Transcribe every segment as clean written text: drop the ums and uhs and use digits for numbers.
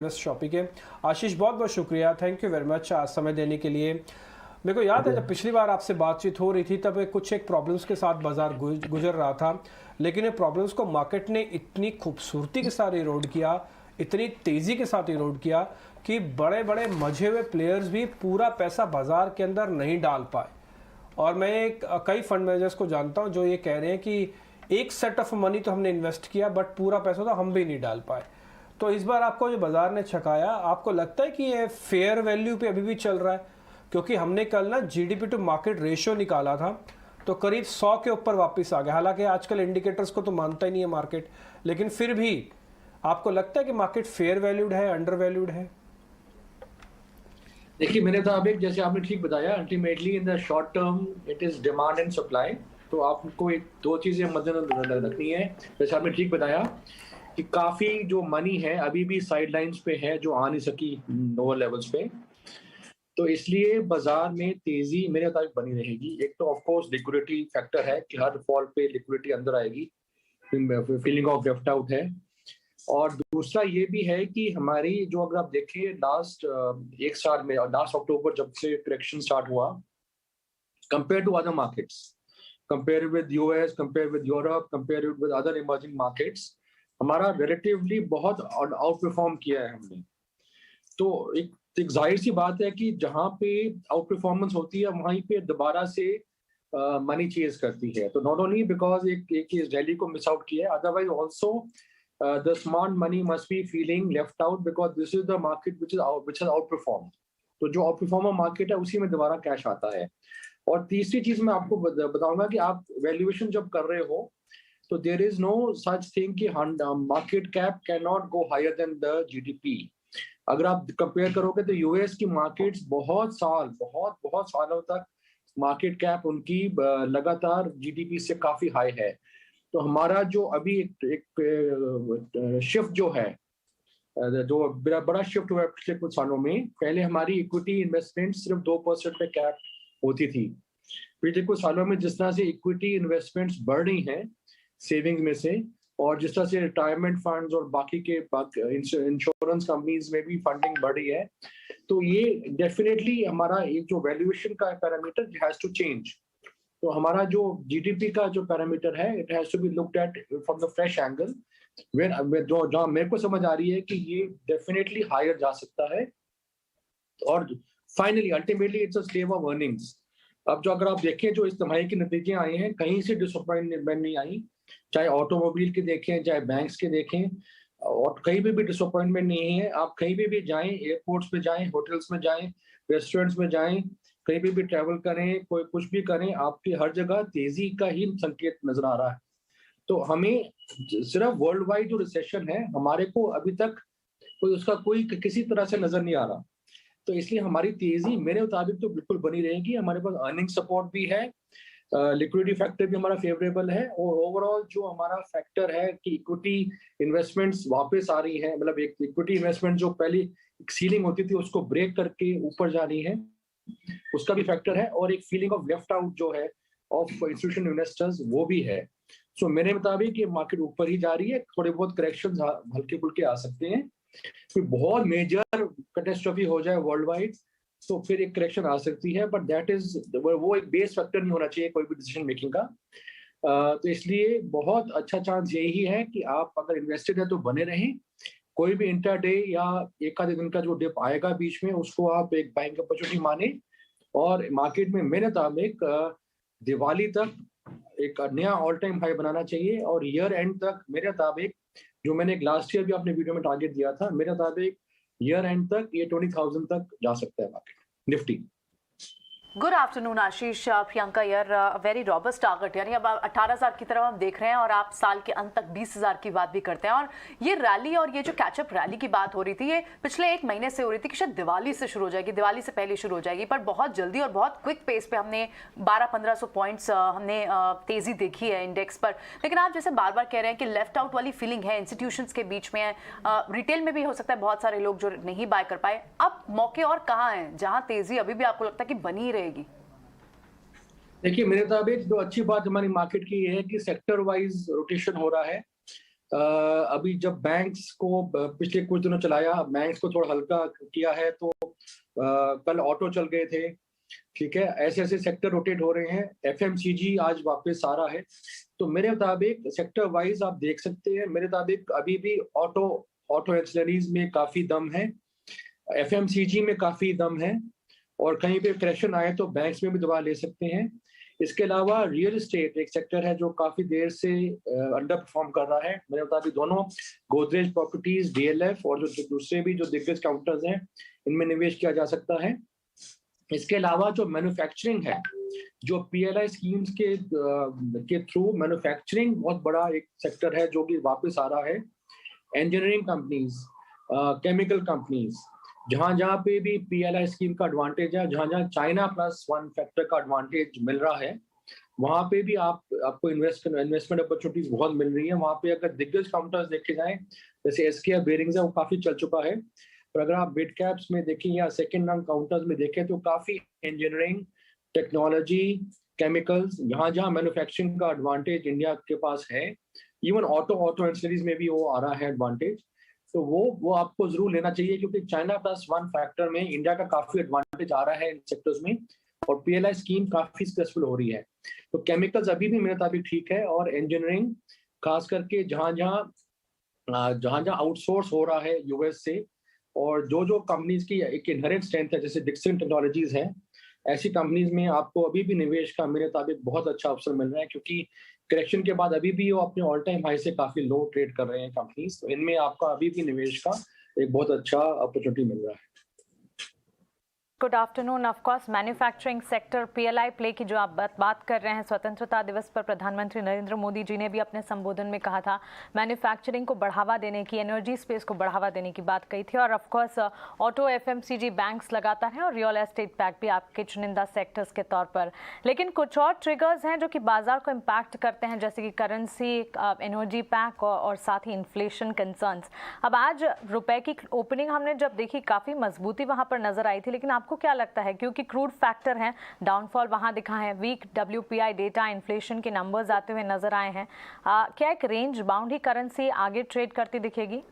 Shoppe के आशीष, बहुत बहुत शुक्रिया, थैंक यू वेरी मच आज समय देने के लिए। मेरे को याद है जब पिछली बार आपसे बातचीत हो रही थी तब एक प्रॉब्लम्स के साथ बाजार गुजर रहा था, लेकिन ये प्रॉब्लम्स को मार्केट ने इतनी खूबसूरती के साथ इरोड किया, इतनी तेज़ी के साथ इरोड किया कि बड़े बड़े मजे हुए प्लेयर्स भी पूरा पैसा बाजार के अंदर नहीं डाल पाए। और मैं कई फंड मैनेजर्स को जानता हूँ जो ये कह रहे हैं कि एक सेट ऑफ मनी तो हमने इन्वेस्ट किया बट पूरा पैसा तो हम भी नहीं डाल पाए। तो इस बार आपको जो बाजार ने छकाया, आपको लगता है कि ये फेयर वैल्यू पे अभी भी चल रहा है? क्योंकि हमने कल ना जीडीपी टू मार्केट रेशियो निकाला था तो करीब 100 के ऊपर वापस आ गया। हालांकि आजकल इंडिकेटर्स को तो मानता ही नहीं है मार्केट, लेकिन फिर भी आपको लगता है कि मार्केट फेयर वैल्यूड है, अंडर वैल्यूड है? देखिए, मेरे मुताबिक जैसे आपने ठीक बताया, ultimately in the short term it is demand and supply. तो आपको एक दो चीजें मद्देनजर रखनी है। जैसे आपने ठीक बताया कि काफी जो मनी है अभी भी साइड लाइन्स पे है जो आ नहीं सकी लोअर लेवल्स पे, तो इसलिए बाजार में तेजी मेरे मुताबिक बनी रहेगी। एक तो ऑफ कोर्स लिक्विडिटी फैक्टर है कि हर फॉल पे लिक्विडिटी अंदर आएगी, फीलिंग ऑफ लेफ्ट आउट है। और दूसरा ये भी है कि हमारी जो अगर आप देखें लास्ट एक साल में और लास्ट अक्टूबर जब से करेक्शन स्टार्ट हुआ, compare to other markets, compare with US, compare with Europe, compare with other emerging markets, हमारा रिलेटिवली बहुत आउट परफॉर्म किया है हमने। तो एक जाहिर सी बात है कि जहाँ पे आउट परफॉर्मेंस होती है वहीं पे दोबारा से मनी चेज करती है। तो नॉट ओनली बिकॉज एक इस रैली को मिस आउट किया है, otherwise also the smart money must be feeling left out because this is the market which has outperformed. तो जो outperformer market है उसी में दोबारा कैश आता है। और तीसरी चीज मैं आपको बताऊंगा कि आप वैल्यूएशन जब कर रहे हो तो there is no such thing कि market cap can not go higher than the GDP. अगर आप कंपेयर करोगे तो यूएस की मार्केट्स बहुत सालों तक मार्केट कैप उनकी लगातार जीडीपी से काफी हाई है। तो हमारा जो अभी एक शिफ्ट जो है, जो बड़ा शिफ्ट हुआ है पिछले कुछ सालों में, पहले हमारी इक्विटी इन्वेस्टमेंट सिर्फ 2% पे कैप होती थी। पिछले कुछ सालों में जिस तरह से इक्विटी इन्वेस्टमेंट्स बढ़ रही हैं सेविंग्स में से, और जिस तरह से रिटायरमेंट फंड्स और बाकी के इंश्योरेंस कंपनीज में भी फंडिंग बढ़ रही है, तो ये डेफिनेटली हमारा एक जो वैल्यूएशन का पैरामीटर हैज टू चेंज। तो हमारा जो जीडीपी का जो पैरामीटर है it has to be looked at from the fresh angle, जो जहाँ मेरे को समझ आ रही है कि ये डेफिनेटली हायर जा सकता है। और finally ultimately it's a slave of earnings. अब जो अगर आप देखें जो इस तिमाही के नतीजे आए हैं, कहीं से डिसअपॉइंटमेंट नहीं आई, चाहे ऑटोमोबाइल के देखें चाहे बैंक्स के देखें, और कहीं पे भी डिसअपॉइंटमेंट नहीं है। आप कहीं पे भी जाएं, एयरपोर्ट्स पे जाएं, होटल्स में जाएं, रेस्टोरेंट्स में जाएं, कहीं पे भी ट्रैवल करें, कोई कुछ भी करें, आपकी हर जगह तेजी का ही संकेत नजर आ रहा है। तो हमें सिर्फ वर्ल्ड वाइड जो रिसेशन है हमारे को अभी तक कोई किसी तरह से नजर नहीं आ रहा। तो इसलिए हमारी तेजी मेरे मुताबिक तो बिल्कुल बनी रहेगी। हमारे पास अर्निंग सपोर्ट भी है, लिक्विडिटी फैक्टर भी हमारा फेवरेबल है, और ओवरऑल जो हमारा फैक्टर है कि इक्विटी इन्वेस्टमेंट्स वापस आ रही है, मतलब एक इक्विटी इन्वेस्टमेंट जो पहले एक सीलिंग होती थी उसको ब्रेक करके ऊपर जा रही है, उसका भी फैक्टर है। और एक फीलिंग ऑफ लेफ्ट आउट जो है ऑफ इंस्टीट्यूशनल इन्वेस्टर्स वो भी है। सो मेरे मुताबिक ये मार्केट ऊपर ही जा रही है। थोड़े बहुत करेक्शंस हल्के फुल्के आ सकते हैं, फिर बहुत मेजर कैटास्ट्रॉफी हो जाए वर्ल्ड वाइड तो फिर एक करेक्शन आ सकती है, बट दैट इज वो एक बेस फैक्टर नहीं होना चाहिए कोई भी डिसीजन मेकिंग का। तो इसलिए बहुत अच्छा चांस यही है कि आप अगर इन्वेस्टेड है तो बने रहें। कोई भी इंटरडे या एक आधे दिन का जो डिप आएगा बीच में उसको आप एक बाइंग अपॉर्चुनिटी माने। और मार्केट में मेरे मुताबिक दिवाली तक एक नया ऑल टाइम हाई बनाना चाहिए, और ईयर एंड तक मेरे मुताबिक जो मैंने एक लास्ट ईयर भी अपने वीडियो में टारगेट दिया था, मेरे मुताबिक ईयर एंड तक ये 20,000 तक जा सकता है मार्केट निफ्टी। गुड आफ्टरनून आशीष, प्रियंका यार, वेरी रॉबस्ट टारगेट, यानी अब 18,000 की तरफ हम देख रहे हैं और आप साल के अंत तक 20,000 की बात भी करते हैं। और ये रैली और ये जो कैचअप रैली की बात हो रही थी ये पिछले एक महीने से हो रही थी कि शायद दिवाली से शुरू हो जाएगी, दिवाली से पहले शुरू हो जाएगी, पर बहुत जल्दी और बहुत क्विक पेस पे हमने 1200-1500 पॉइंट्स हमने तेजी देखी है इंडेक्स पर। लेकिन आप जैसे बार बार कह रहे हैं कि लेफ्ट आउट वाली फीलिंग है इंस्टीट्यूशंस के बीच में, रिटेल में भी हो सकता है बहुत सारे लोग जो नहीं बाय कर पाए। अब मौके और कहाँ हैं जहाँ तेजी अभी भी आपको लगता है कि बनी रहेगी? देखिए, मेरे मुताबिक जो अच्छी बात हमारी मार्केट की ये है कि सेक्टर वाइज रोटेशन हो रहा है। अभी जब बैंक्स को पिछले कुछ दिनों चलाया, बैंक्स को थोड़ा हल्का किया है, तो कल ऑटो चल गए थे, ठीक है। ऐसे ऐसे सेक्टर रोटेट हो रहे हैं। एफएमसीजी आज वापस आ रहा है। तो मेरे मुताबिक सेक्टर वाइज आप देख सकते हैं, मेरे मुताबिक अभी भी ऑटो एक्सेलरीज में काफी दम है, एफएमसीजी में काफी दम है, और कहीं पे करेक्शन आए तो बैंक्स में भी दवा ले सकते हैं। इसके अलावा रियल एस्टेट एक सेक्टर है जो काफी देर से अंडर परफॉर्म कर रहा है। मेरे मुताबिक दोनों गोदरेज प्रॉपर्टीज, डीएलएफ और जो दूसरे भी जो दिग्गज काउंटर्स हैं, इनमें निवेश किया जा सकता है। इसके अलावा जो मैन्युफैक्चरिंग है, जो पीएलआई स्कीम्स के थ्रू मैन्युफैक्चरिंग बहुत बड़ा एक सेक्टर है जो कि वापस आ रहा है। इंजीनियरिंग कंपनीज, केमिकल कंपनीज, जहां जहां पे भी पीएलआई स्कीम का एडवांटेज है, जहां जहां चाइना प्लस वन फैक्टर का एडवांटेज मिल रहा है, वहां पे भी आपको इन्वेस्टमेंट अपॉर्चुनिटीज बहुत मिल रही है। वहां पे अगर दिग्गज काउंटर्स देखे जाएं, जैसे एसकेएफ बेयरिंग्स है, वो काफी चल चुका है। पर अगर आप मिड कैप्स में देखें या सेकंड रैंक काउंटर्स में देखें, तो काफी इंजीनियरिंग, टेक्नोलॉजी, केमिकल्स, जहां जहां मैन्युफैक्चरिंग का एडवांटेज इंडिया के पास है, इवन ऑटो एंसिलरीज में भी वो आ रहा है एडवांटेज। तो वो आपको जरूर लेना चाहिए, क्योंकि चाइना प्लस वन फैक्टर में इंडिया का काफी एडवांटेज आ रहा है इन सेक्टर्स में, और पीएलआई स्कीम काफी सक्सेसफुल हो रही है। तो केमिकल्स अभी भी मेरे मुताबिक ठीक है, और इंजीनियरिंग खास करके जहां जहां आउटसोर्स हो रहा है यूएस से, और जो कंपनीज की एक इनहेरेंट स्ट्रेंथ है, जैसे डिक्सन टेक्नोलॉजीज है, ऐसी कंपनीज में आपको अभी भी निवेश का मेरे मुताबिक बहुत अच्छा अवसर मिल रहा है, क्योंकि करेक्शन के बाद अभी भी वो अपने ऑल टाइम हाई से काफी लो ट्रेड कर रहे हैं कंपनीज। तो इनमें आपका अभी भी निवेश का एक बहुत अच्छा अपॉर्चुनिटी मिल रहा है। Good afternoon. Of course manufacturing sector PLI play की जो आप बात कर रहे हैं, स्वतंत्रता दिवस पर प्रधानमंत्री नरेंद्र मोदी जी ने भी अपने संबोधन में कहा था मैन्युफैक्चरिंग को बढ़ावा देने की, एनर्जी स्पेस को बढ़ावा देने की बात कही थी। और of course auto, FMCG, banks लगातार हैं, और रियल एस्टेट पैक भी आपके चुनिंदा सेक्टर्स के तौर पर। लेकिन कुछ और ट्रिगर्स हैं जो कि बाजार को इम्पैक्ट करते हैं, जैसे कि करेंसी, एनर्जी पैक और साथ ही इन्फ्लेशन कंसर्न्स। अब आज रुपए की ओपनिंग हमने जब देखी, काफ़ी मजबूती वहाँ पर नजर आई थी, लेकिन आपको क्या लगता है, क्योंकि क्रूड फैक्टर है, डाउनफॉल वहां दिखा है, वीक डब्ल्यूपीआई डेटा, इन्फ्लेशन के नंबर्स आते हुए नजर आए हैं, क्या एक रेंज बाउंड ही करेंसी आगे ट्रेड करती दिखेगी?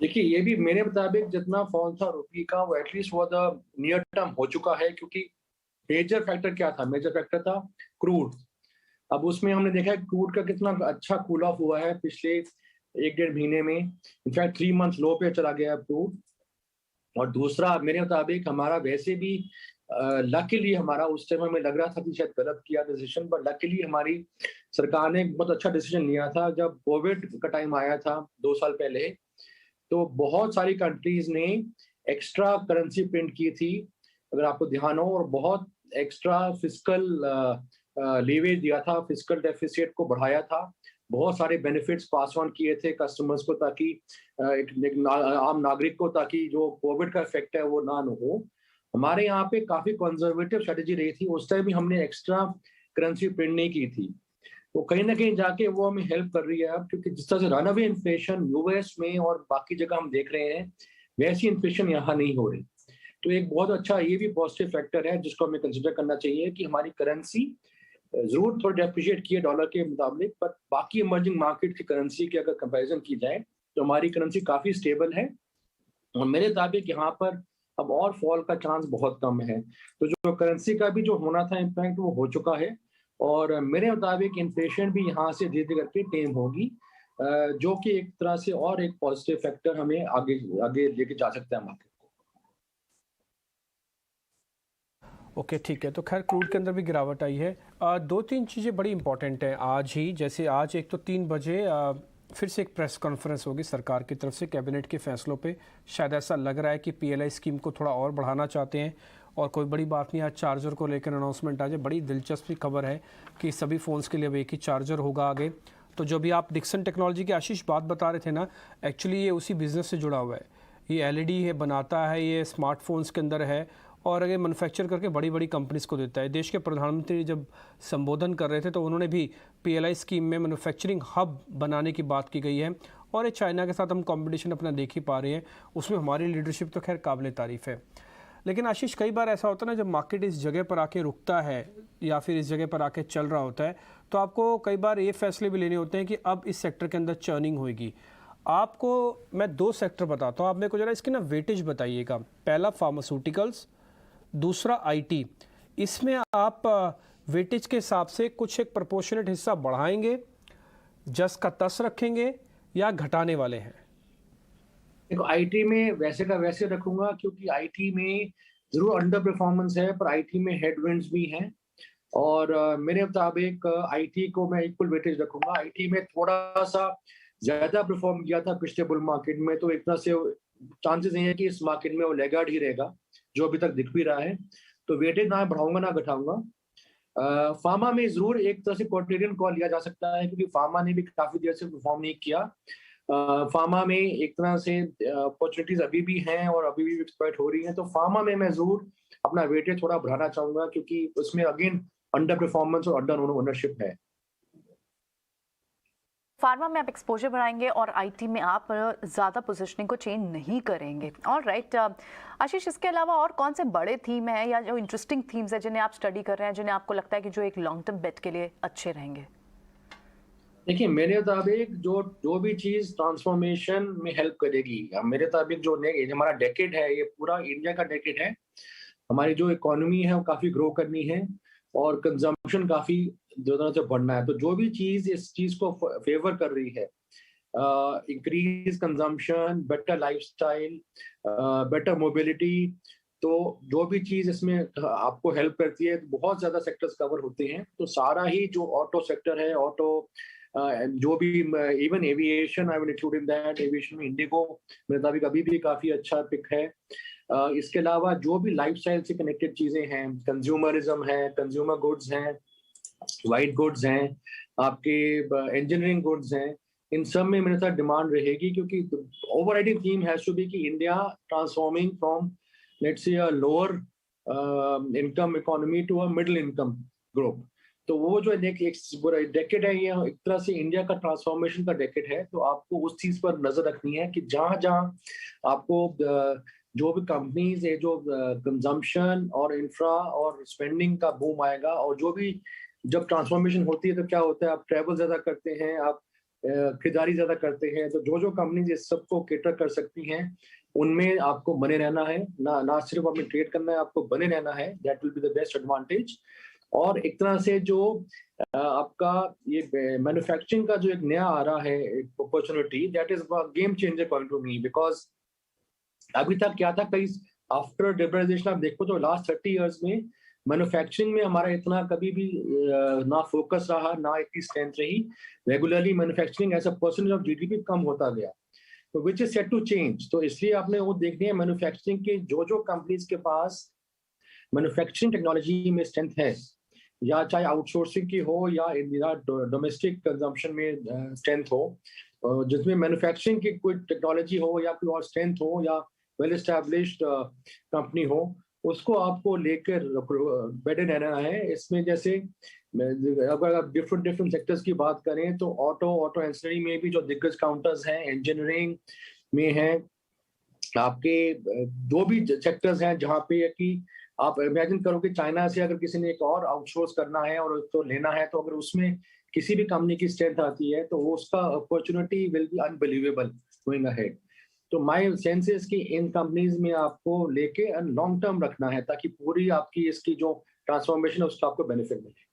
देखिए, ये भी मेरे मुताबिक जितना फॉल था रुपये का, वो एटलीस्ट वो द नियर टर्म हो चुका है, क्योंकि मेजर फैक्टर क्या था? मेजर फैक्टर था क्रूड। अब उसमें हमने देखा है क्रूड का कितना अच्छा कूल ऑफ हुआ है पिछले 1-1.5 महीने में। इनफैक्ट 3 मंथ लो पे चला गया क्रूड। और दूसरा, मेरे मुताबिक हमारा वैसे भी लकीली हमारा उस टाइम हमें लग रहा था कि शायद गलत किया डिसीजन, पर लकीली हमारी सरकार ने एक बहुत अच्छा डिसीजन लिया था। जब कोविड का टाइम आया था 2 साल पहले, तो बहुत सारी कंट्रीज ने एक्स्ट्रा करेंसी प्रिंट की थी, अगर आपको ध्यान हो, और बहुत एक्स्ट्रा फिस्कल लीवेज दिया था, फिस्कल डेफिसिट को बढ़ाया था, बहुत सारे बेनिफिट्स पास ऑन किए थे कस्टमर्स को, ताकि एक आम नागरिक को, ताकि जो कोविड का इफेक्ट है वो ना हो। हमारे यहाँ पे काफी कंजर्वेटिव स्ट्रेटेजी रही थी, उस टाइम भी हमने एक्स्ट्रा करेंसी प्रिंट नहीं की थी। तो कहीं ना कहीं जाके वो हमें हेल्प कर रही है अब, क्योंकि जिस तरह से रनअवे इन्फ्लेशन यूएस में और बाकी जगह हम देख रहे हैं, वैसी इन्फ्लेशन यहाँ नहीं हो रही। तो एक बहुत अच्छा ये भी पॉजिटिव फैक्टर है जिसको हमें कंसिडर करना चाहिए, कि हमारी करेंसी जरूर थोड़ी डेप्रिशिएट की है डॉलर के मुताबिक, पर बाकी इमर्जिंग मार्केट की करेंसी की अगर कंपैरिजन की जाए तो हमारी करेंसी काफी स्टेबल है, और मेरे मुताबिक यहाँ पर अब और फॉल का चांस बहुत कम है। तो जो करेंसी का भी जो होना था इम्पैक्ट, वो हो चुका है, और मेरे मुताबिक इन्फ्लेशन भी यहाँ से धीरे धीरे करके टेम होगी, जो कि एक तरह से और एक पॉजिटिव फैक्टर हमें आगे लेके जा सकता है मार्केट। ओके, ठीक है। तो खैर क्रूड के अंदर भी गिरावट आई है। 2-3 चीज़ें बड़ी इंपॉर्टेंट हैं आज ही। जैसे आज एक तो 3 बजे फिर से एक प्रेस कॉन्फ्रेंस होगी सरकार की तरफ से कैबिनेट के फैसलों पे। शायद ऐसा लग रहा है कि पीएलआई स्कीम को थोड़ा और बढ़ाना चाहते हैं, और कोई बड़ी बात नहीं, आज चार्जर को लेकर अनाउंसमेंट आ जाए। बड़ी दिलचस्प खबर है कि सभी फ़ोन्स के लिए अब एक ही चार्जर होगा आगे। तो जो भी आप डिक्सन टेक्नोलॉजी की आशीष बात बता रहे थे ना, एक्चुअली ये उसी बिज़नेस से जुड़ा हुआ है। ये एलईडी है बनाता है, ये स्मार्टफोन्स के अंदर है, और अगर मैन्युफैक्चर करके बड़ी बड़ी कंपनीज को देता है। देश के प्रधानमंत्री जब संबोधन कर रहे थे तो उन्होंने भी पीएलआई स्कीम में मैन्युफैक्चरिंग हब बनाने की बात की गई है, और ये चाइना के साथ हम कंपटीशन अपना देख ही पा रहे हैं, उसमें हमारी लीडरशिप तो खैर काबिल तारीफ़ है। लेकिन आशीष कई बार ऐसा होता है ना, जब मार्केट इस जगह पर आके रुकता है या फिर इस जगह पर आके चल रहा होता है, तो आपको कई बार ये फैसले भी लेने होते हैं कि अब इस सेक्टर के अंदर चर्निंग होगी। आपको मैं 2 सेक्टर बताता हूँ, आप मेरे को जरा इसकी ना वेटेज बताइएगा। पहला फार्मास्यूटिकल्स, दूसरा आईटी। इसमें आप वेटेज के हिसाब से कुछ एक प्रोपोर्शनेट हिस्सा बढ़ाएंगे, जस का तस रखेंगे या घटाने वाले हैं? देखो, आईटी में वैसे का वैसे रखूंगा, क्योंकि आईटी में जरूर अंडर परफॉर्मेंस है, पर आईटी में हेडविंड्स भी हैं। और मेरे मुताबिक आईटी को मैं इक्वल वेटेज रखूंगा। आईटी में थोड़ा सा ज्यादा परफॉर्म किया था पिछले बुल मार्केट में, तो एक तरह से चांसेस ये है कि इस मार्केट में वो लैगार्ड ही रहेगा, जो अभी तक दिख भी रहा है। तो वेटेज ना बढ़ाऊंगा ना घटाऊंगा। फार्मा में जरूर एक तरह से क्वाड्रेरियन कॉल लिया जा सकता है, क्योंकि फार्मा ने भी काफी देर से परफॉर्म नहीं किया। फार्मा में एक तरह से अपॉर्चुनिटीज अभी भी हैं और अभी भी एक्सप्लॉइट हो रही हैं। तो फार्मा में मैं जरूर अपना वेटेज थोड़ा बढ़ाना चाहूंगा, क्योंकि उसमें अगेन अंडर परफॉर्मेंस और अंडर ओनरशिप है। फार्मा में आप एक्सपोजर बढ़ाएंगे और आईटी में आप ज़्यादा पोजीशनिंग को चेंज नहीं करेंगे। ऑल राइट आशीष, इसके अलावा और कौन से बड़े थीम हैं या जो इंटरेस्टिंग थीम्स हैं जिन्हें आप स्टडी कर रहे हैं, जिन्हें आपको लगता है कि जो एक लॉन्ग टर्म बेट के लिए अच्छे रहेंगे? देखिए, मेरे मुताबिक जो भी चीज ट्रांसफॉर्मेशन में हेल्प करेगी, मेरे मुताबिक जो हमारा डेकेड है, ये पूरा इंडिया का डेकेड है। हमारी जो इकोनॉमी है वो काफी ग्रो करनी है और कंजम्पशन काफी दोनों से बढ़ना है। तो जो भी चीज इस चीज को फेवर कर रही है, increase consumption, better lifestyle, better mobility, तो जो भी चीज इसमें आपको हेल्प करती है, तो बहुत ज्यादा सेक्टर्स कवर होते हैं। तो सारा ही जो ऑटो सेक्टर है, ऑटो जो भी even aviation, I will include in that. Aviation में इंडिगो मेरे मुताबिक अभी भी काफी अच्छा पिक है। इसके अलावा जो भी लाइफस्टाइल से कनेक्टेड चीजें हैं, कंज्यूमरिज्म है, कंज्यूमर गुड्स हैं, वाइट गुड्स हैं, आपके इंजीनियरिंग गुड्स हैं, इन सब में मेरे साथ डिमांड रहेगी, क्योंकि overriding theme has to be कि India transforming from let's say a lower income economy to a middle income group. तो वो जो डेकेड है, ये एक तरह से इंडिया का ट्रांसफॉर्मेशन का डेकेड है। तो आपको उस चीज पर नजर रखनी है कि जहां जहां आपको जो भी कंपनीज है, जो कंजम्पशन और इंफ्रा और स्पेंडिंग का बूम आएगा, और जो भी जब ट्रांसफॉर्मेशन होती है तो क्या होता है, आप ट्रैवल ज्यादा करते हैं, आप खरीदारी ज्यादा करते हैं। तो जो कंपनीज इस सबको केटर कर सकती हैं, उनमें आपको बने रहना है। ना सिर्फ आपने ट्रेड करना है, आपको बने रहना है। That will be the best advantage. और एक तरह से जो आपका ये मैन्युफैक्चरिंग का जो एक नया आ रहा है opportunity, that is game changer according to me. Because अभी तक क्या था, कई आफ्टर लिबरलाइजेशन आप देखो तो लास्ट 30 इयर्स में मैन्युफैक्चरिंग में हमारा इतना कभी भी ना फोकस रहा, ना इतनी स्ट्रेंथ रही। Regularly manufacturing as a percentage of GDP कम होता गया, तो which is set to change. तो इसलिए आपने वो देखनी है मैन्युफैक्चरिंग के जो कंपनीज के पास मैन्युफैक्चरिंग टेक्नोलॉजी में स्ट्रेंथ है, या चाहे आउटसोर्सिंग की हो या डोमेस्टिक कंजम्पशन में स्ट्रेंथ हो, जिसमें मैन्युफैक्चरिंग की कोई टेक्नोलॉजी हो या कोई और स्ट्रेंथ हो या वेल एस्टैब्लिश्ड कंपनी हो, उसको आपको लेकर बेटे रहना है। इसमें जैसे अगर आप डिफरेंट सेक्टर्स की बात करें, तो ऑटो एंसिलरी में भी जो दिग्गज काउंटर्स हैं, इंजीनियरिंग में हैं, आपके जो भी सेक्टर्स हैं जहाँ पे कि आप इमेजिन करो कि चाइना से अगर किसी ने एक और आउटसोर्स करना है और उसको लेना है, तो अगर उसमें किसी भी कंपनी की स्ट्रेंथ आती है, तो वो उसका opportunity will be unbelievable going ahead. तो माय सेंस इज कि इन कंपनीज में आपको लेके लॉन्ग टर्म रखना है, ताकि पूरी आपकी इसकी जो ट्रांसफॉर्मेशन है उसका आपको बेनिफिट मिले।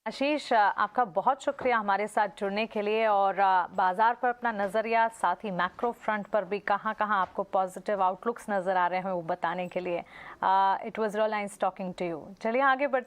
आशीष, आपका बहुत शुक्रिया हमारे साथ जुड़ने के लिए, और बाजार पर अपना नज़रिया, साथ ही मैक्रो फ्रंट पर भी कहाँ कहाँ आपको पॉजिटिव आउटलुक्स नज़र आ रहे हैं वो बताने के लिए। It was really nice talking to you. चलिए आगे बढ़ते